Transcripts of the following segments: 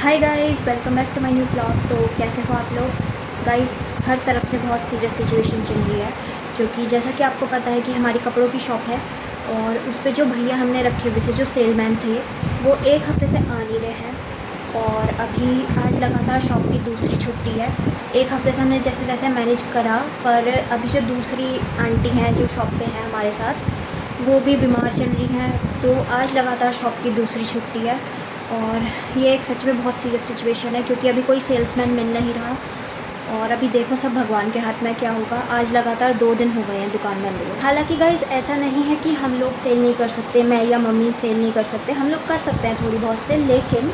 Hi guys, welcome back to my new vlog. तो कैसे हो आप लोग गाइस? हर तरफ से बहुत सीरियस सिचुएशन चल रही है, क्योंकि जैसा कि आपको पता है कि हमारी कपड़ों की शॉप है और उस पर जो भैया हमने रखे हुए थे, जो सेलमैन थे, वो एक हफ़्ते से आ नहीं रहे हैं। और अभी आज लगातार शॉप की दूसरी छुट्टी है। एक हफ़्ते से हमने जैसे तैसे मैनेज करा, पर अभी जो दूसरी आंटी हैं जो शॉप पे हैं हमारे साथ, वो भी बीमार चल रही हैं। तो आज लगातार शॉप की दूसरी छुट्टी है और ये एक सच में बहुत सीरियस सिचुएशन है, क्योंकि अभी कोई सेल्समैन मिल नहीं रहा। और अभी देखो, सब भगवान के हाथ में क्या होगा। आज लगातार 2 दिन हो गए हैं दुकान बंद हुए। हालांकि गाइज़ ऐसा नहीं है कि हम लोग सेल नहीं कर सकते, मैं या मम्मी सेल नहीं कर सकते, हम लोग कर सकते हैं थोड़ी बहुत सेल। लेकिन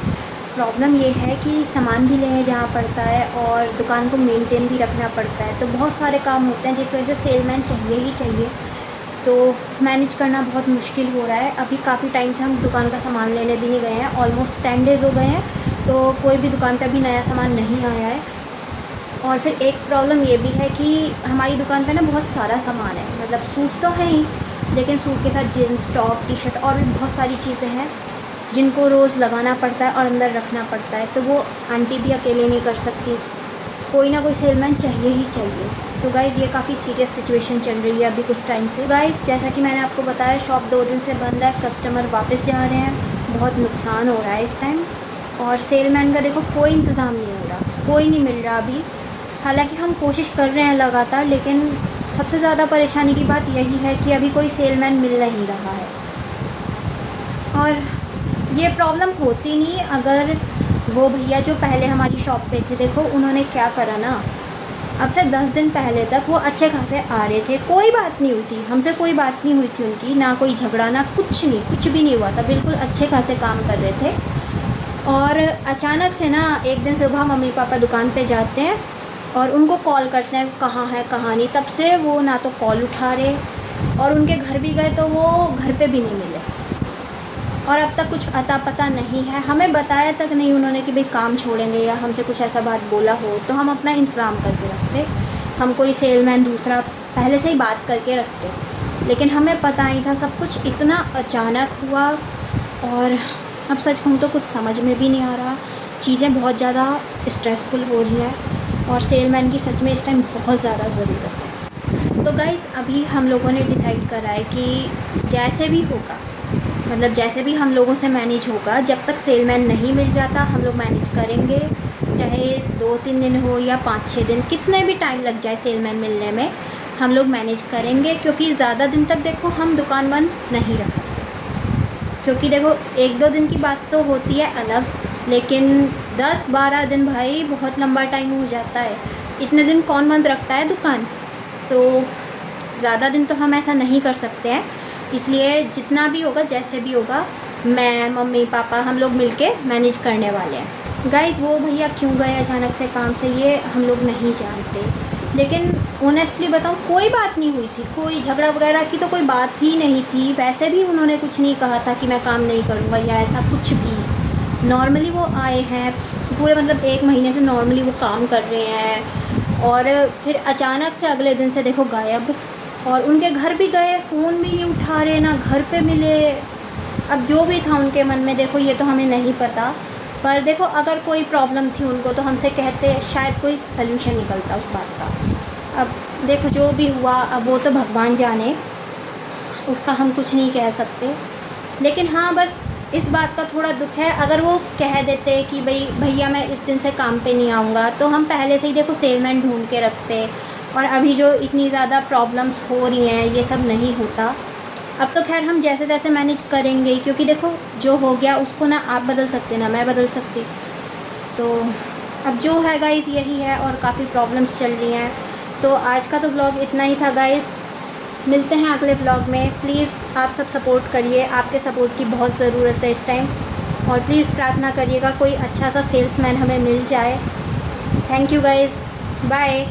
प्रॉब्लम ये है कि सामान भी लेने जाना पड़ता है और दुकान को मेंटेन भी रखना पड़ता है। तो बहुत सारे काम होते हैं जिस वजह से सेलमैन चाहिए ही चाहिए। तो मैनेज करना बहुत मुश्किल हो रहा है। अभी काफ़ी टाइम से हम दुकान का सामान लेने भी नहीं गए हैं, ऑलमोस्ट 10 डेज़ हो गए हैं। तो कोई भी दुकान पे अभी नया सामान नहीं आया है। और फिर एक प्रॉब्लम ये भी है कि हमारी दुकान पे ना बहुत सारा सामान है, मतलब सूट तो है ही, लेकिन सूट के साथ जीन्स, टॉप, टी शर्ट और भी बहुत सारी चीज़ें हैं जिनको रोज़ लगाना पड़ता है और अंदर रखना पड़ता है। तो वो आंटी भी अकेले नहीं कर सकती, कोई ना कोई सेलमैन चाहिए ही चाहिए। तो गाइज़ ये काफ़ी सीरियस सिचुएशन चल रही है अभी कुछ टाइम से। गाइज़ जैसा कि मैंने आपको बताया, शॉप 2 दिन से बंद है, कस्टमर वापस जा रहे हैं, बहुत नुकसान हो रहा है इस टाइम। और सेलमैन का देखो कोई इंतज़ाम नहीं हो रहा, कोई नहीं मिल रहा अभी। हालांकि हम कोशिश कर रहे हैं लगातार, लेकिन सबसे ज़्यादा परेशानी की बात यही है कि अभी कोई सेलमैन मिल नहीं रहा है। और ये प्रॉब्लम होती नहीं अगर वो भैया जो पहले हमारी शॉप पे थे, देखो उन्होंने क्या करा ना, अब से 10 दिन पहले तक वो अच्छे खासे आ रहे थे, कोई बात नहीं हुई थी, हमसे कोई बात नहीं हुई थी उनकी, ना कोई झगड़ा, ना कुछ नहीं, कुछ भी नहीं हुआ था, बिल्कुल अच्छे खासे काम कर रहे थे। और अचानक से ना एक दिन सुबह मम्मी पापा दुकान पे जाते हैं और उनको कॉल करते हैं, कहाँ है कहाँ नहीं। तब से वो ना तो कॉल उठा रहे, और उनके घर भी गए तो वो घर पे भी नहीं मिले। और अब तक कुछ अता पता नहीं है, हमें बताया तक नहीं उन्होंने कि भाई काम छोड़ेंगे, या हमसे कुछ ऐसा बात बोला हो तो हम अपना इंतज़ाम करके रखते, हम कोई सेलमैन दूसरा पहले से ही बात करके रखते। लेकिन हमें पता नहीं था, सब कुछ इतना अचानक हुआ। और अब सच कहूँ तो कुछ समझ में भी नहीं आ रहा, चीज़ें बहुत ज़्यादा स्ट्रेसफुल हो रही हैं और सेलमैन की सच में इस टाइम बहुत ज़्यादा ज़रूरत है। तो गाइज़ अभी हम लोगों ने डिसाइड करा है कि जैसे भी होगा, मतलब जैसे भी हम लोगों से मैनेज होगा, जब तक सेलमैन नहीं मिल जाता हम लोग मैनेज करेंगे, चाहे 2-3 दिन हो या 5-6 दिन, कितने भी टाइम लग जाए सेलमैन मिलने में, हम लोग मैनेज करेंगे। क्योंकि ज़्यादा दिन तक देखो हम दुकान बंद नहीं रख सकते, क्योंकि देखो 1-2 दिन की बात तो होती है अलग, लेकिन 10-12 दिन भाई बहुत लंबा टाइम हो जाता है। इतने दिन कौन बंद रखता है दुकान? तो ज़्यादा दिन तो हम ऐसा नहीं कर सकते हैं। इसलिए जितना भी होगा, जैसे भी होगा, मैं, मम्मी पापा, हम लोग मिलके मैनेज करने वाले हैं। गाइज़ वो भैया क्यों गए अचानक से काम से, ये हम लोग नहीं जानते। लेकिन ऑनेस्टली बताऊँ, कोई बात नहीं हुई थी, कोई झगड़ा वगैरह की तो कोई बात ही नहीं थी। वैसे भी उन्होंने कुछ नहीं कहा था कि मैं काम नहीं करूँगा या ऐसा कुछ भी। नॉर्मली वो आए हैं, पूरे मतलब 1 महीने से नॉर्मली वो काम कर रहे हैं, और फिर अचानक से अगले दिन से देखो गायब। और उनके घर भी गए, फ़ोन भी नहीं उठा रहे, ना घर पे मिले। अब जो भी था उनके मन में, देखो ये तो हमें नहीं पता, पर देखो अगर कोई प्रॉब्लम थी उनको तो हमसे कहते, शायद कोई सल्यूशन निकलता उस बात का। अब देखो जो भी हुआ, अब वो तो भगवान जाने, उसका हम कुछ नहीं कह सकते। लेकिन हाँ, बस इस बात का थोड़ा दुख है, अगर वो कह देते कि भाई भैया मैं इस दिन से काम पे नहीं आऊँगा, तो हम पहले से ही देखो सेलमैन ढूंढ के रखते। और अभी जो इतनी ज़्यादा प्रॉब्लम्स हो रही हैं, ये सब नहीं होता। अब तो खैर हम जैसे तैसे मैनेज करेंगे ही, क्योंकि देखो जो हो गया उसको ना आप बदल सकते ना मैं बदल सकती। तो अब जो है गाइज़ यही है, और काफ़ी प्रॉब्लम्स चल रही हैं। तो आज का तो व्लॉग इतना ही था गाइज़, मिलते हैं अगले व्लॉग में। प्लीज़ आप सब सपोर्ट करिए, आपके सपोर्ट की बहुत ज़रूरत है इस टाइम। और प्लीज़ प्रार्थना करिएगा कोई अच्छा सा सेल्समैन हमें मिल जाए। Thank you guys, bye.